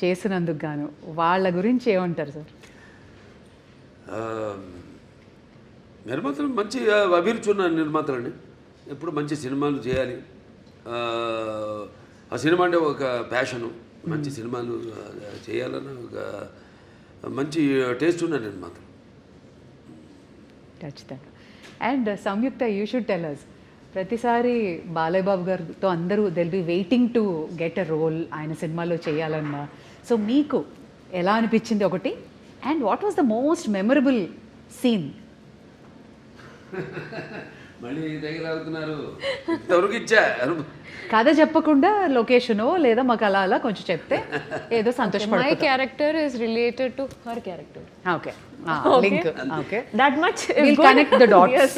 చేసినందుకు గాను వాళ్ళ గురించి ఏమంటారు సార్? నిర్మాతలు మంచి అభిరుచి ఉన్న నిర్మాతలండి. ఎప్పుడు మంచి సినిమాలు చేయాలి, ఆ సినిమా అంటే ఒక ప్యాషను, మంచి సినిమాలు చేయాలన్న ఒక మంచి టేస్ట్ ఉన్న నిర్మాతలు. ఖచ్చితంగా. And Samyuktha, you should tell us, ప్రతిసారి బాలయ్య బాబు గారితో అందరూ they'll be waiting to get a role ఆయన సినిమాలో చేయాలన్నా. సో మీకు ఎలా అనిపించింది ఒకటి, and what was the most memorable scene? మళ్ళీ దగ్గరవుతున్నారు, ఇంతవరకు ఇచ్చా కథ చెప్పకుండా లొకేషనో లేదా మాకు అలా అలా కొంచెం చెప్తే ఏదో My సంతోషపడుతుంది. character is related to her character. Okay, link. Okay, That much is We'll good. connect the dots. Yes,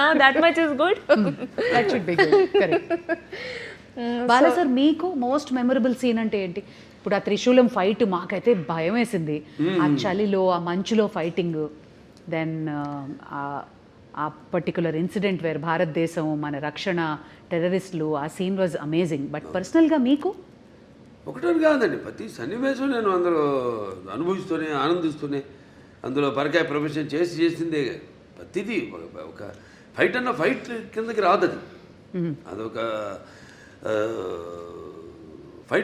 now that much is good. That should be good. Correct. Bala sir, మీకు మోస్ట్ మెమరబుల్ సీన్ అంటే ఏంటి? ఇప్పుడు ఆ త్రిశూలం ఫైట్ మాకైతే భయం వేసింది, ఆ చలిలో, ఆ మంచులో ఫైటింగ్, దెన్ ఆ పర్టికులర్ ఇన్సిడెంట్ వేర్ భారతదేశం, మన రక్షణ, టెర్రరిస్టులు, ఆ సీన్ వాజ్ అమేజింగ్. బట్ పర్సనల్గా మీకు? ఒకటని కాదండి, ప్రతి సన్నివేశం నేను అందులో అనుభవిస్తూనే, ఆనందిస్తూనే, అందులో పరకాయ ప్రొఫెషన్ చేసిందే. ప్రతిదీ ఒక ఫైట్ అన్న ఫైట్ కిందకి రాదు అది. అదొక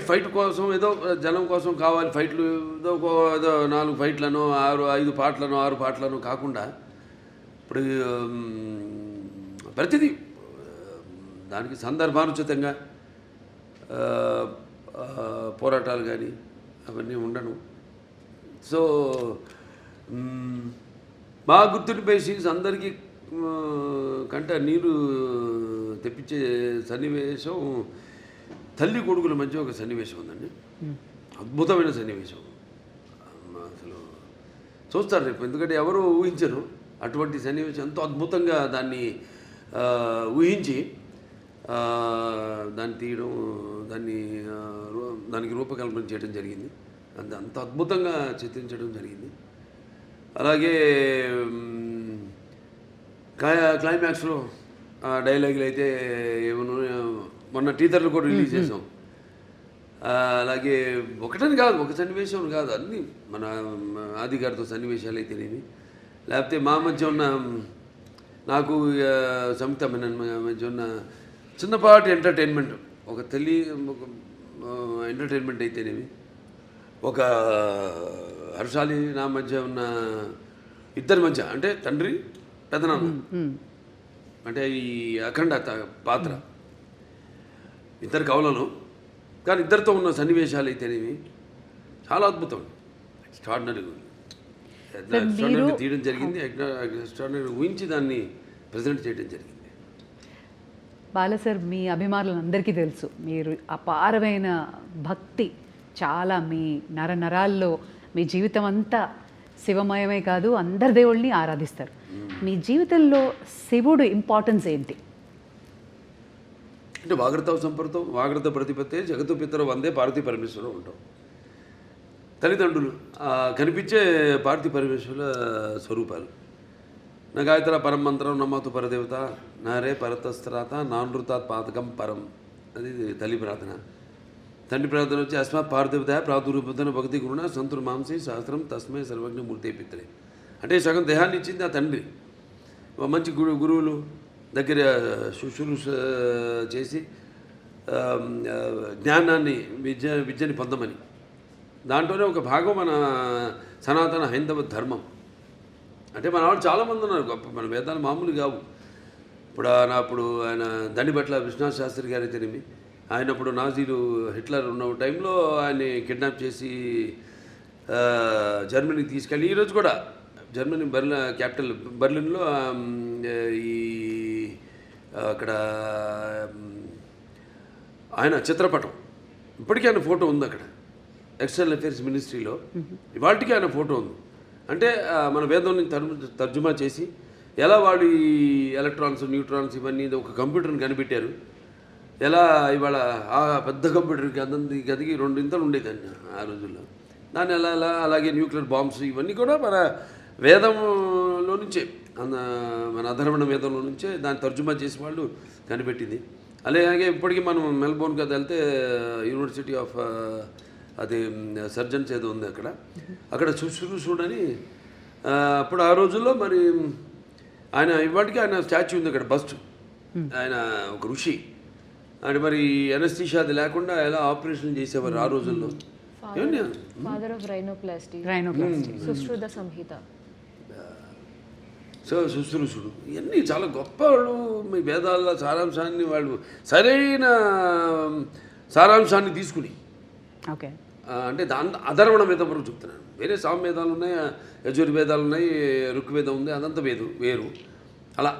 ఫైట్ కోసం ఏదో జనం కోసం కావాలి ఫైట్లు, ఏదో 4 ఫైట్లను 5 పాటలను 6 పాటలను కాకుండా ఇప్పుడు ప్రతిదీ దానికి సందర్భానుచితంగా పోరాటాలు కానీ అవన్నీ ఉండను. సో బాగా గుర్తుండిపోయే సీన్స్, అందరికీ కంట నీరు తెప్పించే సన్నివేశం తల్లి కొడుకుల మధ్య ఒక సన్నివేశం ఉందండి, అద్భుతమైన సన్నివేశం. అసలు చూస్తారు రేపు, ఎందుకంటే ఎవరు ఊహించరు అటువంటి సన్నివేశం. ఎంతో అద్భుతంగా దాన్ని ఊహించి దాన్ని తీయడం, దానికి రూపకల్పన చేయడం జరిగింది. అంత అద్భుతంగా చిత్రించడం జరిగింది. అలాగే క్లైమాక్స్లో డైలాగులు అయితే ఏమన్నా, మొన్న టీజర్లు కూడా రిలీజ్ చేసాం. అలాగే ఒకటని కాదు, ఒక సన్నివేశం కాదు, అన్నీ మన ఆది గారితో సన్నివేశాలు అయితేనేమి, లేకపోతే మా మధ్య ఉన్న, నాకు సంయుక్త మధ్య ఉన్న చిన్నపాటి ఎంటర్టైన్మెంట్, ఒక ఎంటర్టైన్మెంట్ అయితేనేమి, ఒక హర్షాలి నా మధ్య ఉన్న ఇద్దరి మధ్య, అంటే తండ్రి పెదనాన్న, అంటే ఈ అఖండ పాత్ర ఇద్దరు కవులను, కానీ ఇద్దరితో ఉన్న సన్నివేశాలు అయితేనేమి చాలా అద్భుతం, ఎక్స్ట్రాడినరీ తీయడం జరిగింది, ఎక్స్ట్రాడినరీ ఊహించి దాన్ని ప్రజెంట్ చేయడం జరిగింది. బాలా సార్, మీ అభిమానులందరికీ తెలుసు మీరు అపారమైన భక్తి, చాలా మీ నరాల్లో, మీ జీవితం అంతా శివమయమే కాదు, అందరి దేవుళ్ళని ఆరాధిస్తారు. మీ జీవితంలో శివుడు ఇంపార్టెన్స్ ఏంటి? అంటే వాగ్రత సంపర్తం, వాగ్రత ప్రతిపత్తే జగత్తు పితరు వందే పార్వతీ పరమేశ్వరం ఉంటాం. తల్లిదండ్రులు కనిపించే పార్వతీ పరమేశ్వరుల స్వరూపాలు. నా గాయత్ర పరం మంత్రం నమ్మతు పరదేవత, నారే పరతస్త్రాత నానృతాత్ పాతకం పరం, అది తల్లి ప్రార్థన. తండ్రి ప్రార్థన వచ్చి అస్మాత్ పార్థివత ప్రాదురూపతన భక్తి గురుణ సంతుర్ మాంసి శాస్త్రం తస్మై సర్వజ్ఞ మూర్తి పిత్రే. అంటే సగం దేహాన్ని ఇచ్చింది ఆ తండ్రి. మంచి గురువులు దగ్గర శుశ్రూష చేసి జ్ఞానాన్ని విద్యని పొందమని, దాంట్లోనే ఒక భాగం మన సనాతన హైందవ ధర్మం. అంటే మన వాళ్ళు చాలామంది ఉన్నారు గొప్ప, మన వేదాలు మామూలు కావు. అప్పుడు ఆయన దండిబట్ల విశ్వనాథ శాస్త్రి గారు అయితేనేమి, ఆయనప్పుడు నాజీలు హిట్లర్ ఉన్న టైంలో ఆయన్ని కిడ్నాప్ చేసి జర్మనీకి తీసుకెళ్ళి ఈరోజు కూడా జర్మనీ క్యాపిటల్ బర్లిన్లో ఈ అక్కడ ఆయన చిత్రపటం ఇప్పటికీ ఆయన ఫోటో ఉంది అక్కడ ఎక్స్టర్నల్ అఫేర్స్ మినిస్ట్రీలో ఇవాళకి ఆయన ఫోటో ఉంది. అంటే మన వేదంని తర్జుమా చేసి ఎలా వాళ్ళు ఈ ఎలక్ట్రాన్స్ న్యూట్రాన్స్ ఇవన్నీ ఒక కంప్యూటర్ని కనిపెట్టారు, ఎలా ఇవాళ ఆ పెద్ద కంప్యూటర్కి గదికి 2 ఇంతలు ఉండేదండి ఆ రోజుల్లో. దాన్ని ఎలా అలాగే న్యూక్లియర్ బాంబ్స్ ఇవన్నీ కూడా మన వేదంలో నుంచే మన అధర్వణ వేదంలో నుంచే దాన్ని తర్జుమా చేసి వాళ్ళు కనిపెట్టింది. అలాగే ఇప్పటికీ మనం మెల్బోర్న్ కదా వెళ్తే యూనివర్సిటీ ఆఫ్ అది సర్జన్స్ ఏదో ఉంది అక్కడ చూడని అప్పుడు ఆ రోజుల్లో మరి ఆయన ఇవాటికి ఆయన స్టాచ్యూ ఉంది అక్కడ బస్ట్, ఆయన ఒక ఋషి. అంటే మరి ఎనస్థీషియా అది లేకుండా ఎలా ఆపరేషన్ చేసేవారు ఆ రోజుల్లో. Father of rhinoplasty Sushruta Samhita. So శుశ్రూషుడు ఇవన్నీ చాలా గొప్ప వాళ్ళు. మీ వేదాల సారాంశాన్ని వాళ్ళు సరైన సారాంశాన్ని తీసుకుని ఓకే అంటే అధర్వణ వేదం వరకు చెప్తున్నాను. వేరే సామవేదాలు ఉన్నాయి, యజుర్వేదాలు ఉన్నాయి, ఋగ్వేదం ఉంది, అదంతా వేరు అలా.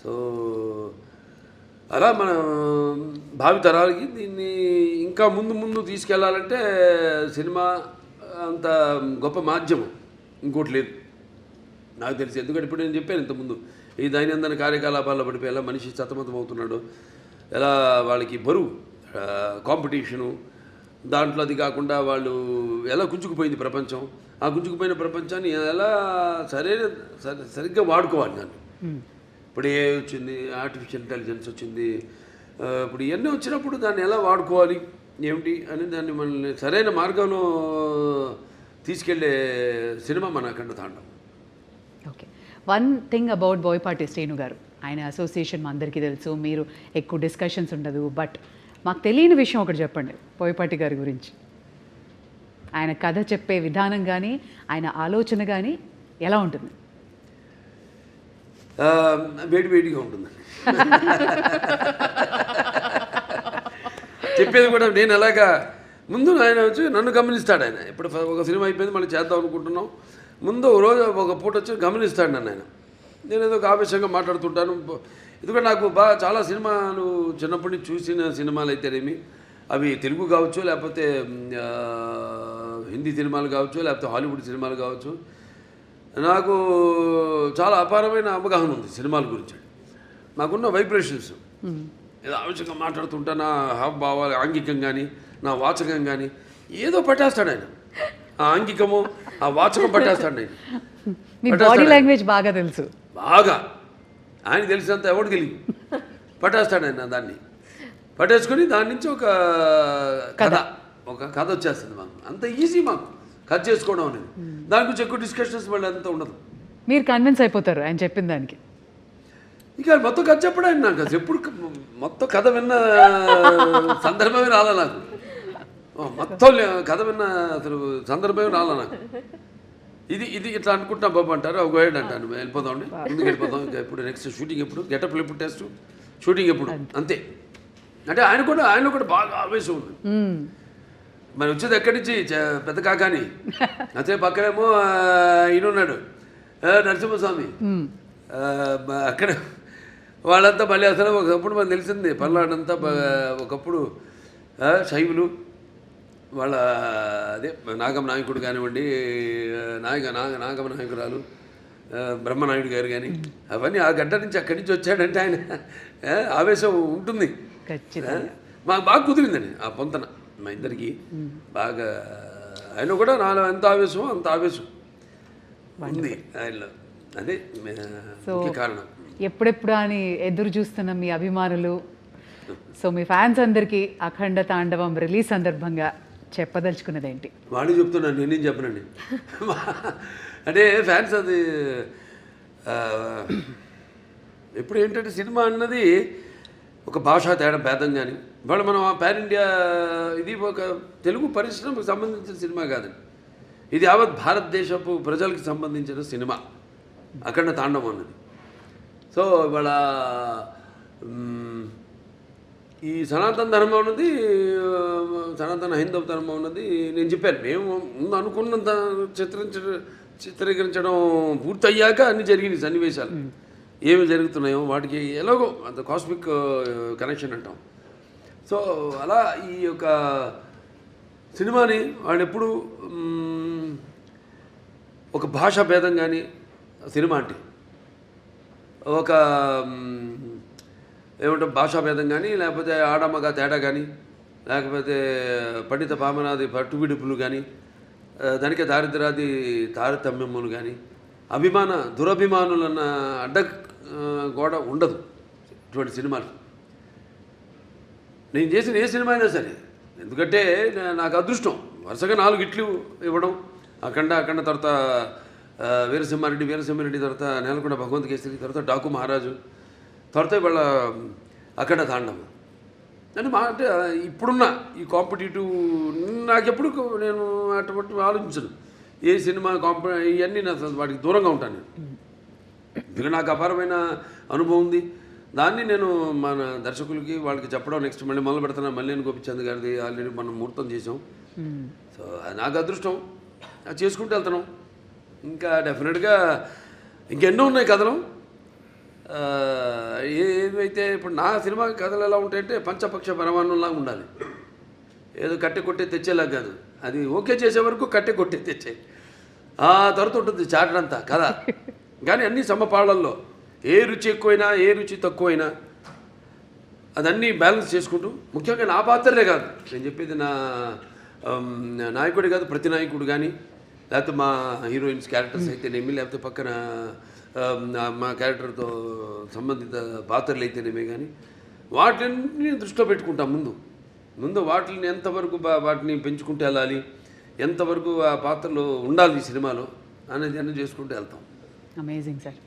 సో అలా మన భావి తరాలకి దీన్ని ఇంకా ముందు తీసుకెళ్లాలంటే సినిమా అంత గొప్ప మాధ్యమం ఇంకోటి లేదు నాకు తెలిసి. ఎందుకంటే ఇప్పుడు నేను చెప్పాను ఇంతకుముందు ఈ దైనందిన కార్యకలాపాల్లో పడిపోయి ఎలా మనిషి సతమతం అవుతున్నాడు, ఎలా వాళ్ళకి బరువు కాంపిటీషను, దాంట్లో అది కాకుండా వాళ్ళు ఎలా గుంజుకుపోయింది ప్రపంచం. ఆ గుంజుకుపోయిన ప్రపంచాన్ని ఎలా సరిగ్గా వాడుకోవాలి దాన్ని. ఇప్పుడు ఏ వచ్చింది, ఆర్టిఫిషియల్ ఇంటెలిజెన్స్ వచ్చింది, ఇప్పుడు ఇవన్నీ వచ్చినప్పుడు దాన్ని ఎలా వాడుకోవాలి ఏమిటి అని దాన్ని మనల్ని సరైన మార్గంలో తీసుకెళ్లే సినిమా మన అఖండ తాండవం. Okay, one thing about Boyapati Srinu గారు, ఆయన అసోసియేషన్ మా అందరికీ తెలుసు, మీరు ఎక్కువ డిస్కషన్స్ ఉండదు, బట్ మాకు తెలియని విషయం ఒకటి చెప్పండి బోయపాటి గారి గురించి. ఆయన కథ చెప్పే విధానం కానీ ఆయన ఆలోచన కానీ ఎలా ఉంటుంది? వేడిగా ఉంటుంది చెప్పేది కూడా. నేను అలాగా ముందు ఆయన వచ్చి నన్ను గమనిస్తాడు. ఆయన ఇప్పుడు ఒక సినిమా అయిపోయింది మళ్ళీ చేద్దాం అనుకుంటున్నాం, ముందు రోజు ఒక పూట వచ్చి గమనిస్తాడు నన్ను ఆయన. నేను ఏదో ఒక ఆవేశంగా మాట్లాడుతుంటాను. ఎందుకంటే నాకు చాలా సినిమాలు చిన్నప్పటి నుంచి చూసిన సినిమాలు అయితేనేమి, అవి తెలుగు కావచ్చు, లేకపోతే హిందీ సినిమాలు కావచ్చు, లేకపోతే హాలీవుడ్ సినిమాలు కావచ్చు, నాకు చాలా అపారమైన అవగాహన ఉంది సినిమాల గురించి. నాకున్న వైబ్రేషన్స్ ఏదో ఆవేశంగా మాట్లాడుతుంటా, నా హావభావాలు ఆంగికం కానీ నా వాచకం కానీ ఏదో పట్టేస్తాడు ఆయన. ఆ ఆంగికము ఆ వాచకం పట్టేస్తాడు ఆయన. మీ బాడీ లాంగ్వేజ్ బాగా తెలుసు, బాగా ఆయన తెలిసినంత ఎవరికి తెలియదు. పట్టేస్తాడు ఆయన దాన్ని, పట్టేసుకొని దాని నుంచి ఒక కథ వచ్చేస్తుంది మాకు. అంత ఈజీ మాకు కథ చేసుకోవడం అనేది. దాని గురించి ఎక్కువ డిస్కషన్స్ మళ్ళీ అంతా ఉండదు. మీరు కన్విన్స్ అయిపోతారు ఆయన చెప్పిన దానికి. ఇక మొత్తం కథ చెప్పడం ఆయన నాకు అసలు ఎప్పుడు మొత్తం కథ విన్న సందర్భమే రాలా నాకు. మొత్తం కథ విన్న అసలు సందర్భమే రాలా నాకు. ఇది ఇట్లా అనుకుంటాం బాబు అంటారు, ఒక గైడ్ అంటాను, వెళ్ళిపోతామండి ముందుకు వెళ్ళిపోతాం. ఇంకా ఎప్పుడు నెక్స్ట్ షూటింగ్ ఎప్పుడు, గెటప్లు ఎప్పుడు, టెస్ట్ షూటింగ్ ఎప్పుడు, అంతే. అంటే ఆయనలో కూడా బాగా ఆవేశం ఉంది. మరి వచ్చేది ఎక్కడి నుంచి పెద్ద కాకాని, అదే పక్కనేమో ఈయన ఉన్నాడు నరసింహస్వామి, అక్కడ వాళ్ళంతా మళ్ళీ అసలు ఒకప్పుడు మనకు తెలిసింది పల్నాడంతా ఒకప్పుడు శైవులు, వాళ్ళ అదే నాగమ నాయకుడు కానివ్వండి, నాగమ నాయకురాలు బ్రహ్మనాయుడు గారు కానీ, అవన్నీ ఆ గడ్డ నుంచి అక్కడి నుంచి వచ్చాడంటే ఆయన ఆవేశం ఉంటుంది. మాకు బాగా కుదిరిందండి ఆ పొంతన మా ఇద్దరికి బాగా. ఆయన కూడా నాలో ఎంత ఆవేశమో అంత ఆవేశం ఉంది ఆయనలో. అదే ముఖ్య కారణం. ఎప్పుడెప్పుడు అని ఎదురు చూస్తున్న మీ అభిమానులు, సో మీ ఫ్యాన్స్ అందరికీ అఖండ తాండవం రిలీజ్ సందర్భంగా చెప్పదలుచుకున్నది ఏంటి? వాళ్ళు చెప్తున్నాను, నేనేం చెప్పనండి. అంటే ఫ్యాన్స్ అది ఎప్పుడు ఏంటంటే సినిమా అన్నది ఒక భాషా తేడా భేదం కానీ, ఇవాళ మనం ఆ పాన్ ఇండియా ఇది ఒక తెలుగు పరిశ్రమకు సంబంధించిన సినిమా కాదండి, ఇది యావత్ భారతదేశపు ప్రజలకు సంబంధించిన సినిమా అఖండ తాండవం అన్నది. సో ఇవాళ ఈ సనాతన ధర్మం ఉన్నది, సనాతన హైందవ ధర్మం ఉన్నది నేను చెప్పాను. మేము ముందు అనుకున్నంత చిత్రీకరించడం పూర్తయ్యాక అన్ని జరిగినాయి సన్నివేశాలు. ఏమి జరుగుతున్నాయో వాటికి ఎలాగో అంత కాస్మిక్ కనెక్షన్ అంటాం. సో అలా ఈ యొక్క సినిమాని వాళ్ళు ఎప్పుడు ఒక భాషా భేదం కానీ, సినిమా అంటే ఒక ఏమంటాం భాషా భేదం కానీ, లేకపోతే ఆడమగ తేడా కానీ, లేకపోతే పండిత పామనాది పట్టువిడుపులు కానీ, దానికే దారిద్రాది తారతమ్యములు కానీ, దురభిమానులన్న అడ్డ గోడ ఉండదు ఇటువంటి సినిమాలు. నేను చేసిన ఏ సినిమా అయినా సరే, ఎందుకంటే నాకు అదృష్టం వరుసగా 4 హిట్లు ఇవ్వడం. అఖండ తర్వాత వీరసింహారెడ్డి తర్వాత నేలకొండ భగవంత్ కేసరి, తర్వాత డాకు మహారాజు, తర్వాత ఇవాళ అఖండ తాండవం. అంటే ఇప్పుడున్న ఈ కాంపిటేటివ్ నాకెప్పుడు నేను అటువంటి ఆలోచించను. ఏ సినిమా ఇవన్నీ వాటికి దూరంగా ఉంటాను నేను. ఎందుకంటే నాకు అపారమైన అనుభవం ఉంది. దాన్ని నేను మన దర్శకులకి వాళ్ళకి చెప్పడం, నెక్స్ట్ మళ్ళీ మొదలు పెడుతున్నా. మల్లేని గోపిచంద్ గారిది ఆల్రెడీ మనం ముహూర్తం చేసాం. సో నాకు అదృష్టం, అది చేసుకుంటూ వెళ్తున్నాం. ఇంకా డెఫినెట్గా ఇంకెన్నో ఉన్నాయి కథలు. ఏమైతే ఇప్పుడు నా సినిమా కథలు ఎలా ఉంటాయంటే పంచపక్ష పరమాన్నంలాగా ఉండాలి. ఏదో కట్టె కొట్టే తెచ్చేలాగా కాదు. అది ఓకే చేసే వరకు కట్టె కొట్టే తెచ్చే ఆ తర్వాత ఉంటుంది చాటంతా కథ. కానీ అన్ని సమపాళ్ళల్లో ఏ రుచి ఎక్కువైనా ఏ రుచి తక్కువైనా అదన్నీ బ్యాలెన్స్ చేసుకుంటూ, ముఖ్యంగా నా పాత్రలే కాదు నేను చెప్పేది, నా నాయకుడే కాదు, ప్రతి నాయకుడు కానీ, లేకపోతే మా హీరోయిన్స్ క్యారెక్టర్స్ అయితేనేమి, లేకపోతే పక్కన మా క్యారెక్టర్తో సంబంధిత పాత్రలు అయితేనేమే కానీ, వాటిని దృష్టిలో పెట్టుకుంటాం. ముందు వాటిని ఎంతవరకు వాటిని పెంచుకుంటూ వెళ్ళాలి, ఎంతవరకు ఆ పాత్రలు ఉండాలి ఈ సినిమాలో అనేది అన్నీ చేసుకుంటూ వెళ్తాం. Amazing sir.